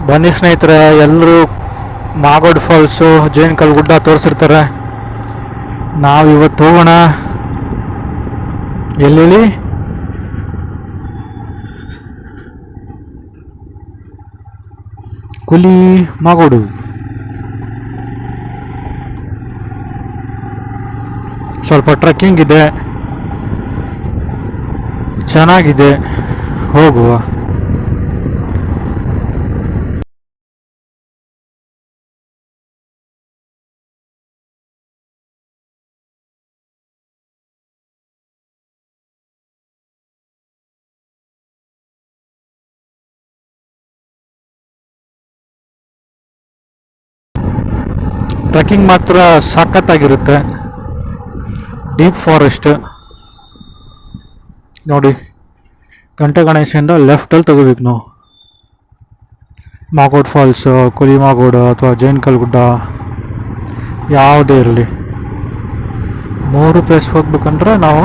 ಬನ್ನಿ ಸ್ನೇಹಿತರೆ, ಎಲ್ಲರೂ ಮಾಗೋಡ್ ಫಾಲ್ಸು ಜೇನ್ ಕಲ್ ಗುಡ್ಡ ತೋರಿಸಿರ್ತಾರೆ. ನಾವಿವತ್ತು ಹೋಗೋಣ ಎಲ್ಲಿ ಕುಲಿ ಮಾಗೋಡು. ಸ್ವಲ್ಪ ಟ್ರೆಕ್ಕಿಂಗ್ ಇದೆ, ಚೆನ್ನಾಗಿದೆ, ಹೋಗುವ. ಟ್ರೆಕ್ಕಿಂಗ್ ಮಾತ್ರ ಸಖತ್ತಾಗಿರುತ್ತೆ. ಡೀಪ್ ಫಾರೆಸ್ಟ್ ನೋಡಿ. ಗಂಟೆ ಗಣೇಶದಿಂದ ಲೆಫ್ಟಲ್ಲಿ ತಗೋಬೇಕು ನಾವು. ಮಾಗೋಡ್ ಫಾಲ್ಸು, ಕುಲಿ ಮಾಗೋಡು ಅಥವಾ ಜೈನ್ ಕಲ್ ಗುಡ್ಡ ಯಾವುದೇ ಇರಲಿ, 3 ಪ್ಲೇಸ್ ಹೋಗ್ಬೇಕಂದ್ರೆ ನಾವು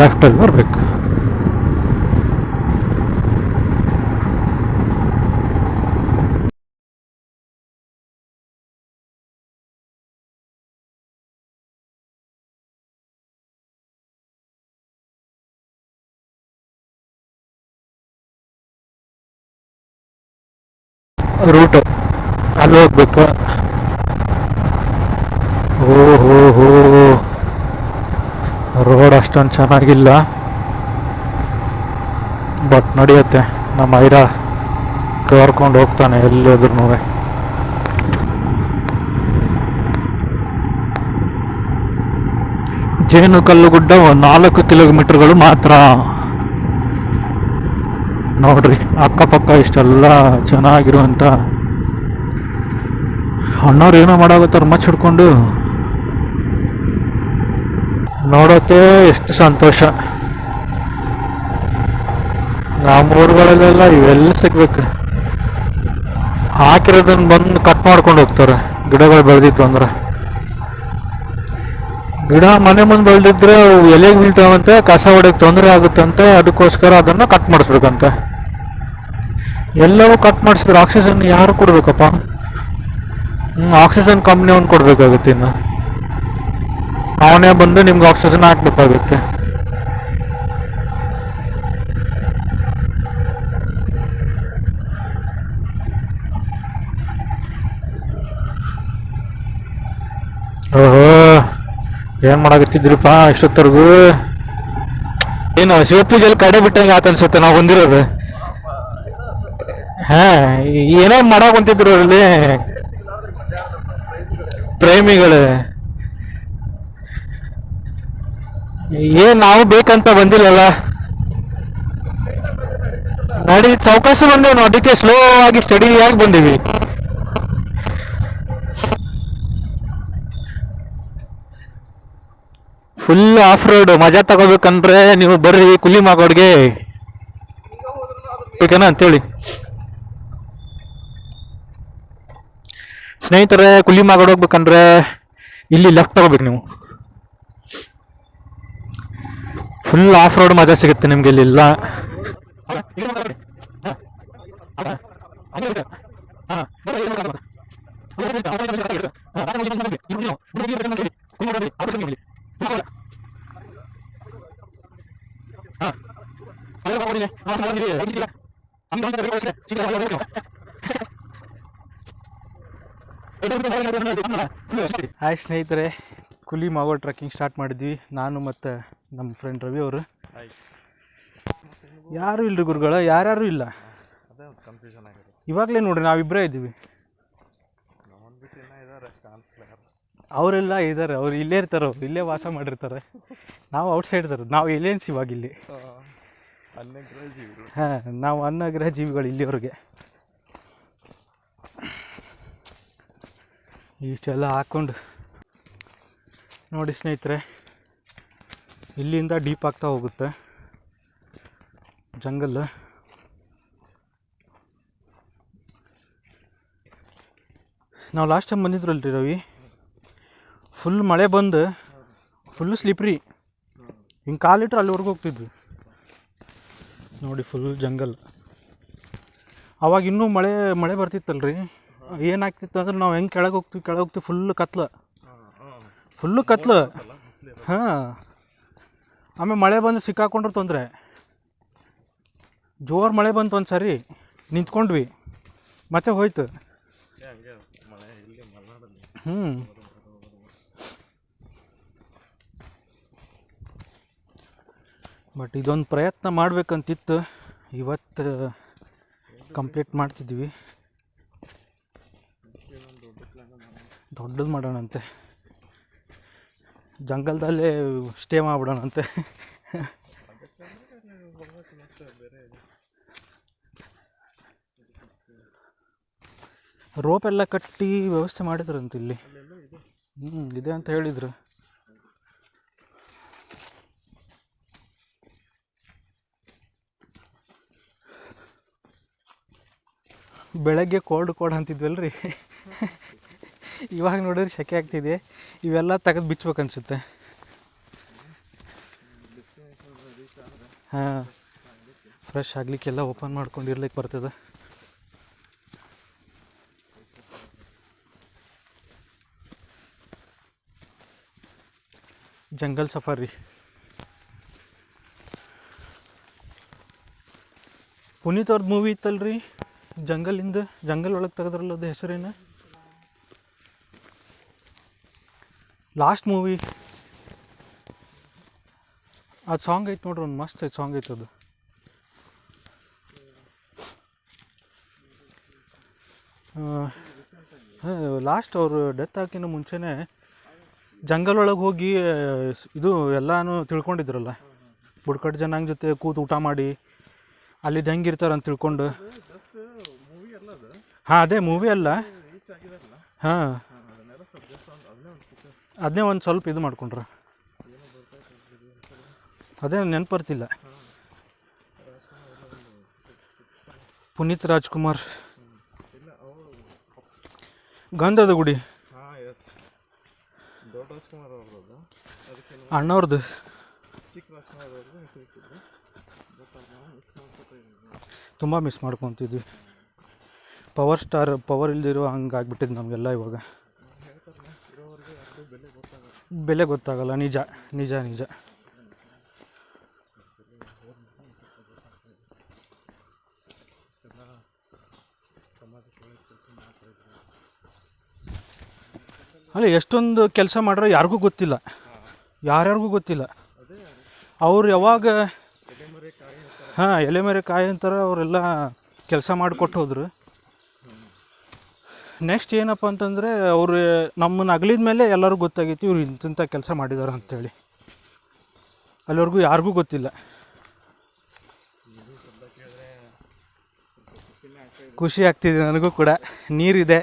ಲೆಫ್ಟಲ್ಲಿ ಬರಬೇಕು. ರೂಟ್ ಅಲ್ಲಿ ಹೋಗ್ಬೇಕು. ಓಹೋ, ರೋಡ್ ಅಷ್ಟೊಂದು ಚೆನ್ನಾಗಿಲ್ಲ, ಬಟ್ ನಡೆಯುತ್ತೆ. ನಮ್ಮ ಐರ ಕರ್ಕೊಂಡು ಹೋಗ್ತಾನೆ ಎಲ್ಲಿದ್ರು. ಜೇನು ಕಲ್ಲು ಗುಡ್ಡ 4 ಕಿಲೋಮೀಟರ್ಗಳು ಮಾತ್ರ ನೋಡ್ರಿ. ಅಕ್ಕಪಕ್ಕ ಇಷ್ಟೆಲ್ಲ ಚೆನ್ನಾಗಿರುವಂಥ ಅಣ್ಣವ್ರು ಏನೋ ಮಾಡಾಕತ್ತಾರ ಮಚ್ಚ ಹಿಡ್ಕೊಂಡು. ನೋಡೋಕೆ ಎಷ್ಟು ಸಂತೋಷ. ನಮ್ಮ ಊರುಗಳಲ್ಲೆಲ್ಲ ಇವೆಲ್ಲ ಸಿಗ್ಬೇಕು. ಹಾಕಿರೋದನ್ನ ಬಂದು ಕಟ್ ಮಾಡ್ಕೊಂಡು ಹೋಗ್ತಾರೆ. ಗಿಡಗಳು ಬೆಳೆದಿತ್ತು ಅಂದ್ರೆ, ಗಿಡ ಮನೆ ಮುಂದೆ ಬೆಳೆದಿದ್ರೆ ಅವು ಎಲೆಗೆ ಬೀಳ್ತಾವಂತೆ, ಕಸ ಹೊಡೆಯಕ್ಕೆ ತೊಂದರೆ ಆಗುತ್ತಂತೆ. ಅದಕ್ಕೋಸ್ಕರ ಅದನ್ನು ಕಟ್ ಮಾಡಿಸ್ಬೇಕಂತೆ. ಎಲ್ಲವೂ ಕಟ್ ಮಾಡಿಸಿದ್ರೆ ಆಕ್ಸಿಜನ್ ಯಾರು ಕೊಡ್ಬೇಕಪ್ಪ? ಆಕ್ಸಿಜನ್ ಕಂಪ್ನಿ ಅವ್ನು ಕೊಡ್ಬೇಕಾಗುತ್ತೆ. ಇನ್ನು ಅವನೇ ಬಂದು ನಿಮ್ಗೆ ಆಕ್ಸಿಜನ್ ಹಾಕ್ಬೇಕಾಗುತ್ತೆ. ಓಹೋ, ಏನ್ ಮಾಡಾಕತ್ತಿದ್ರಿಪ್ಪ ಇಷ್ಟೊತ್ತರ್ಗು? ಏನು ಶಿವಪೂಜೆಯಲ್ಲಿ ಕಡೆ ಬಿಟ್ಟಂಗೆ ಆತ ಅನ್ಸುತ್ತೆ ನಾವು ಬಂದಿರೋದು. ಏನೋ ಮಾಡಾಕ್ ಕುಂತಿದ್ರು ಅಲ್ಲಿ ಪ್ರೇಮಿಗಳು. ನಾವು ಬೇಕಂತ ಬಂದಿಲ್ಲಲ್ಲ, ನಡಿ ಚೌಕಾಸ ಬಂದೇವು ನಾವು. ಅದಕ್ಕೆ ಸ್ಲೋ ಆಗಿ ಸ್ಟಡಿ ಆಗಿ ಬಂದೀವಿ. ಫುಲ್ ಆಫ್ ರೋಡ್ ಮಜಾ ತಗೋಬೇಕಂದ್ರೆ ನೀವು ಬರ್ರಿ ಕುಲಿ ಮಾಗೋಡ್ಗೆ, ಬೇಕೇನ ಅಂತೇಳಿ. ಸ್ನೇಹಿತರೆ, ಕುಲಿ ಮಾಗೋಡ್ ಹೋಗ್ಬೇಕಂದ್ರೆ ಇಲ್ಲಿ ಲೆಫ್ಟ್ ತಗೋಬೇಕು ನೀವು. ಫುಲ್ ಆಫ್ ರೋಡ್ ಮಜಾ ಸಿಗುತ್ತೆ ನಿಮ್ಗೆ ಇಲ್ಲಿಲ್ಲ. ಹಾಯ್ ಸ್ನೇಹಿತರೆ, ಕುಲಿ ಮಾಗೋಡ್ ಟ್ರೆಕ್ಕಿಂಗ್ ಸ್ಟಾರ್ಟ್ ಮಾಡಿದ್ವಿ. ನಾನು ಮತ್ತು ನಮ್ಮ ಫ್ರೆಂಡ್ ರವಿ ಅವರು. ಯಾರೂ ಇಲ್ಲರಿ ಗುರುಗಳು, ಯಾರ್ಯಾರು ಇಲ್ಲ. ಇವಾಗಲೇ ನೋಡ್ರಿ ನಾವಿಬ್ಬರೇ ಇದ್ದೀವಿ. ಅವರೆಲ್ಲ ಇದ್ದಾರೆ, ಅವ್ರು ಇಲ್ಲೇ ಇರ್ತಾರೆ, ಅವ್ರು ಇಲ್ಲೇ ವಾಸ ಮಾಡಿರ್ತಾರೆ. ನಾವು ಔಟ್ಸೈಡ್ ಇರೋದು, ನಾವು ಎಲಿಯನ್ಸ್ ಇವಾಗ ಇಲ್ಲಿ. ನಾವು ಅನ್ನಗ್ರಹ ಜೀವಿಗಳು ಇಲ್ಲಿವರೆಗೆ. ಇಷ್ಟೆಲ್ಲ ಹಾಕ್ಕೊಂಡು ನೋಡಿ ಸ್ನೇಹಿತರೆ, ಇಲ್ಲಿಂದ ಡೀಪ್ ಆಗ್ತಾ ಹೋಗುತ್ತೆ ಜಂಗಲ್. ನಾವು ಲಾಸ್ಟ್ ಟೈಮ್ ಬಂದಿದ್ರಲ್ರಿ ರವಿ, ಫುಲ್ ಮಳೆ ಬಂದು ಫುಲ್ಲು ಸ್ಲಿಪ್ರಿ. ಹಿಂಗೆ ಕಾಲಿಟ್ರೆ ಅಲ್ಲಿವರೆಗೂ ಹೋಗ್ತಿದ್ವಿ ನೋಡಿ. Full jungle. ಅವಾಗ ಇನ್ನೂ ಮಳೆ ಮಳೆ ಬರ್ತಿತ್ತಲ್ರಿ. ಏನಾಗ್ತಿತ್ತು ಅಂದ್ರೆ ನಾವು ಹೆಂಗೆ ಕೆಳಗೆ ಹೋಗ್ತೀವಿ ಫುಲ್ಲು ಕತ್ಲು. ಹಾಂ, ಆಮೇಲೆ ಮಳೆ ಬಂದು ಸಿಕ್ಕಾಕೊಂಡ್ರೆ ತೊಂದರೆ. ಜೋರು ಮಳೆ ಬಂತು ಒಂದು ಸರಿ, ನಿಂತ್ಕೊಂಡ್ವಿ, ಮತ್ತೆ ಹೋಯ್ತು. ಬಟ್ ಇದೊಂದು ಪ್ರಯತ್ನ ಮಾಡ್ಬೇಕಂತಿತ್ತು, ಇವತ್ತು ಕಂಪ್ಲೀಟ್ ಮಾಡ್ತಿದ್ವಿ. ದೊಡ್ಡದು ಮಾಡೋಣಂತೆ, ಜಂಗಲ್ದಲ್ಲೇ ಸ್ಟೇ ಮಾಡಿಬಿಡೋಣಂತೆ. ರೋಪ್ ಎಲ್ಲ ಕಟ್ಟಿ ವ್ಯವಸ್ಥೆ ಮಾಡಿದ್ರಂತ ಇಲ್ಲಿ. ಇದೆ ಅಂತ ಹೇಳಿದ್ರು. ಬೆಳಗ್ಗೆ ಕೋಲ್ಡ್ ಅಂತಿದ್ವಲ್ರಿ, ಇವಾಗ ನೋಡಿದ್ರೆ ಸೆಕೆ ಆಗ್ತಿದೆ. ಇವೆಲ್ಲ ತೆಗೆದು ಬಿಚ್ಬೇಕನ್ಸುತ್ತೆ. ಹಾಂ, ಫ್ರೆಶ್ ಆಗಲಿಕ್ಕೆಲ್ಲ ಓಪನ್ ಮಾಡ್ಕೊಂಡಿರ್ಲಿಕ್ಕೆ ಬರ್ತದೆ. ಜಂಗಲ್ ಸಫಾರಿ ಪುನೀತ್ ಅವ್ರದ್ದು ಮೂವಿ ಇತ್ತಲ್ರಿ, ಜಂಗಲ್ ಒಳಗೆ ತೆಗೆದ್ರಲ್ಲ, ಅದು ಹೆಸರೇನು? Last movie. ಅದು ಸಾಂಗ್ ಐತೆ ನೋಡ್ರಿ, ಒಂದು ಮಸ್ತ್ ಐತೆ ಸಾಂಗ್ ಐತೆ ಅದು. ಲಾಸ್ಟ್ ಅವರು ಡೆತ್ ಹಾಕಿನ ಮುಂಚೆನೇ ಜಂಗಲ್ ಒಳಗೆ ಹೋಗಿ ಇದು ಎಲ್ಲನೂ ತಿಳ್ಕೊಂಡಿದ್ರಲ್ಲ, ಬುಡ್ಕಟ್ಟು ಜನ ಜೊತೆ ಕೂತು ಊಟ ಮಾಡಿ ಅಲ್ಲಿದ್ದು ಹೆಂಗಿರ್ತಾರೆ ಅಂತ ತಿಳ್ಕೊಂಡು. ಹಾಂ, ಅದೇ ಮೂವಿ ಅಲ್ಲ. ಹಾಂ, ಅದನ್ನೇ ಒಂದು ಸ್ವಲ್ಪ ಇದು ಮಾಡ್ಕೊಂಡ್ರ, ಅದೇ ನೆನಪರ್ತಿಲ್ಲ. ಪುನೀತ್ ರಾಜ್ಕುಮಾರ್, ಗಂಧದ ಗುಡಿ ಅಣ್ಣವ್ರದ್ದು. ತುಂಬ ಮಿಸ್ ಮಾಡ್ಕೊತಿದ್ವಿ. ಪವರ್ ಇಲ್ದಿರೋ ಹಂಗೆ ಆಗ್ಬಿಟ್ಟಿದ್ದು ನಮಗೆಲ್ಲ. ಇವಾಗ ಬೆಲೆ ಗೊತ್ತಾಗಲ್ಲ. ನಿಜ ನಿಜ ನಿಜ. ಅಲ್ಲ, ಎಷ್ಟೊಂದು ಕೆಲಸ ಮಾಡ್ರೆ ಯಾರಿಗೂ ಗೊತ್ತಿಲ್ಲ, ಯಾರ್ಯಾರಿಗೂ ಗೊತ್ತಿಲ್ಲ. ಅವ್ರು ಯಾವಾಗ ಎಲೆಮರೆ ಕಾಯಿ ಅಂತಾರೆ, ಅವರೆಲ್ಲ ಕೆಲಸ ಮಾಡಿಕೊಟ್ಟು ಹೋದ್ರು. ನೆಕ್ಸ್ಟ್ ಏನಪ್ಪ ಅಂತಂದರೆ, ಅವರು ನಮ್ಮನ್ನು ಅಗಲಿದ ಮೇಲೆ ಎಲ್ಲರಿಗೂ ಗೊತ್ತಾಗೈತಿ ಇವ್ರು ಇಂಥ ಕೆಲಸ ಮಾಡಿದ್ದಾರೆ ಅಂಥೇಳಿ. ಅಲ್ಲಿವರೆಗೂ ಯಾರಿಗೂ ಗೊತ್ತಿಲ್ಲ. ಖುಷಿ ಆಗ್ತಿದೆ ನನಗೂ ಕೂಡ. ನೀರಿದೆ,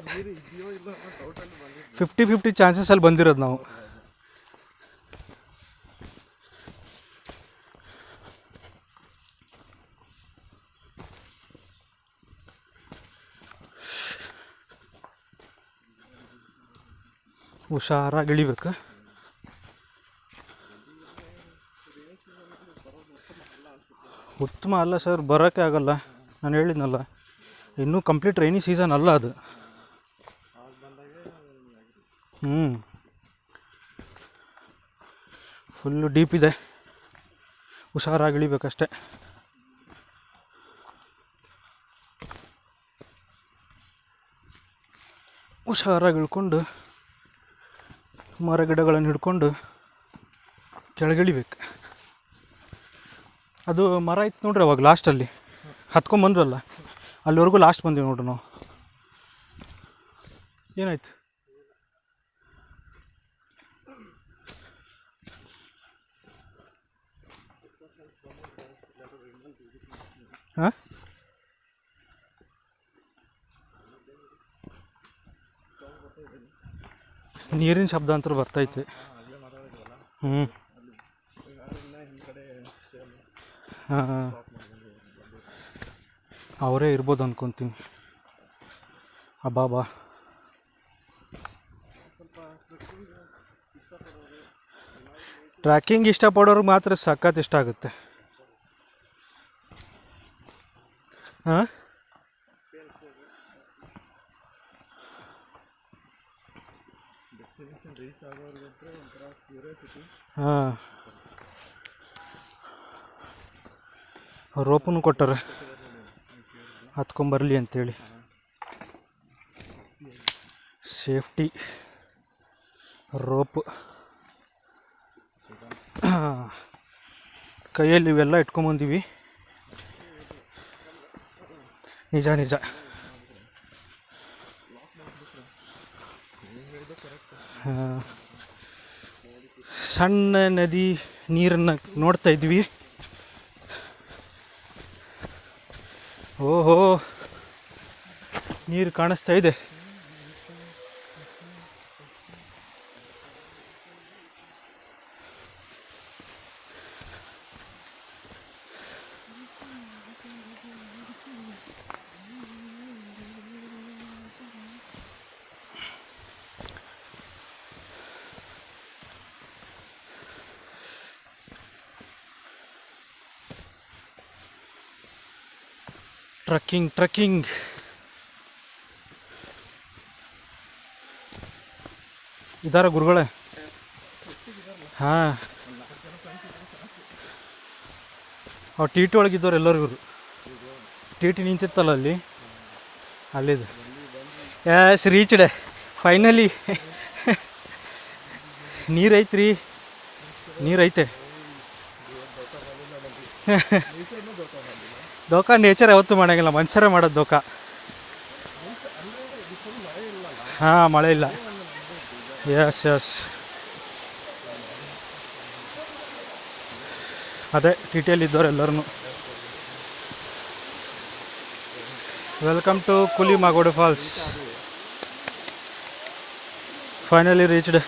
50-50 ಚಾನ್ಸಸಲ್ಲಿ ಬಂದಿರೋದು ನಾವು. ಹುಷಾರಾಗಿ ಇಳಿಬೇಕು. ಉತ್ತಮ ಅಲ್ಲ ಸರ್, ಬರೋಕ್ಕೆ ಆಗಲ್ಲ. ನಾನು ಹೇಳಿದ್ನಲ್ಲ, ಇನ್ನೂ ಕಂಪ್ಲೀಟ್ ರೈನಿ ಸೀಸನ್ ಅಲ್ಲ ಅದು. ಫುಲ್ಲು ಡೀಪ್ ಇದೆ, ಹುಷಾರಾಗಿ ಇಳಿಬೇಕಷ್ಟೆ. ಹುಷಾರಾಗಿ ಇಳ್ಕೊಂಡು ಮರ ಗಿಡಗಳನ್ನು ಹಿಡ್ಕೊಂಡು ಕೆಳಗಿಳಿಬೇಕು. ಅದು ಮರ ಇತ್ತು ನೋಡ್ರಿ, ಅವಾಗ ಲಾಸ್ಟಲ್ಲಿ ಹತ್ಕೊಂಬಂದ್ರಲ್ಲ, ಅಲ್ಲಿವರೆಗೂ ಲಾಸ್ಟ್ ಬಂದೀವಿ ನೋಡ್ರಿ ನಾವು. ಏನಾಯ್ತು? ಹಾಂ, ನೀರಿನ ಶಬ್ದ ಅಂತೂ ಬರ್ತೈತೆ. ಹಾಂ, ಅವರೇ ಇರ್ಬೋದು ಅಂದ್ಕೊತೀನಿ. ಅಬ್ಬಾ, ಟ್ರ್ಯಾಕಿಂಗ್ ಇಷ್ಟಪಡೋರ್ಗೆ ಮಾತ್ರ ಸಖತ್ ಇಷ್ಟ ಆಗುತ್ತೆ. ಹಾಂ, ಹಾಂ, ರೋಪನ್ನು ಕೊಟ್ಟಾರೆ ಹತ್ಕೊಂಬರ್ಲಿ ಅಂತೇಳಿ. ಸೇಫ್ಟಿ ರೋಪ್ ಕೈಯಲ್ಲಿ ಇವೆಲ್ಲ ಇಟ್ಕೊಂಬಂದೀವಿ. ನಿಜ ನಿಜ. ಸಣ್ಣ ನದಿ ನೀರನ್ನು ನೋಡ್ತಾ ಇದ್ವಿ. ಓಹೋ, ನೀರು ಕಾಣಿಸ್ತಾ ಇದೆ. ಟ್ರಕ್ಕಿಂಗ್ ಇದಾರ ಗುರುಗಳೇ. ಹಾಂ, ಅವ್ರು ಟಿ ಟಿ ಒಳಗಿದ್ದವ್ರು ಎಲ್ಲರೂ ಇವರು. ಟಿ ಟಿ ನಿಂತಿತ್ತಲ್ಲ ಅಲ್ಲಿದು. Yes reached finally. ನೀರೈತ್ರಿ, ನೀರೈತೆ. ದೋಖ ನೇಚರ್ ಯಾವತ್ತೂ ಮಾಡೋಂಗಿಲ್ಲ, ಮನುಷ್ಯರೇ ಮಾಡೋದು ದೋಖ. ಹಾಂ, ಮಳೆ ಇಲ್ಲ. ಎಸ್ ಎಸ್, ಅದೇ ಟಿ ಟಿಯಲ್ಲಿ ಇದ್ದವ್ರು ಎಲ್ಲರೂ. Welcome to Kuli Magodu falls. Finally reached.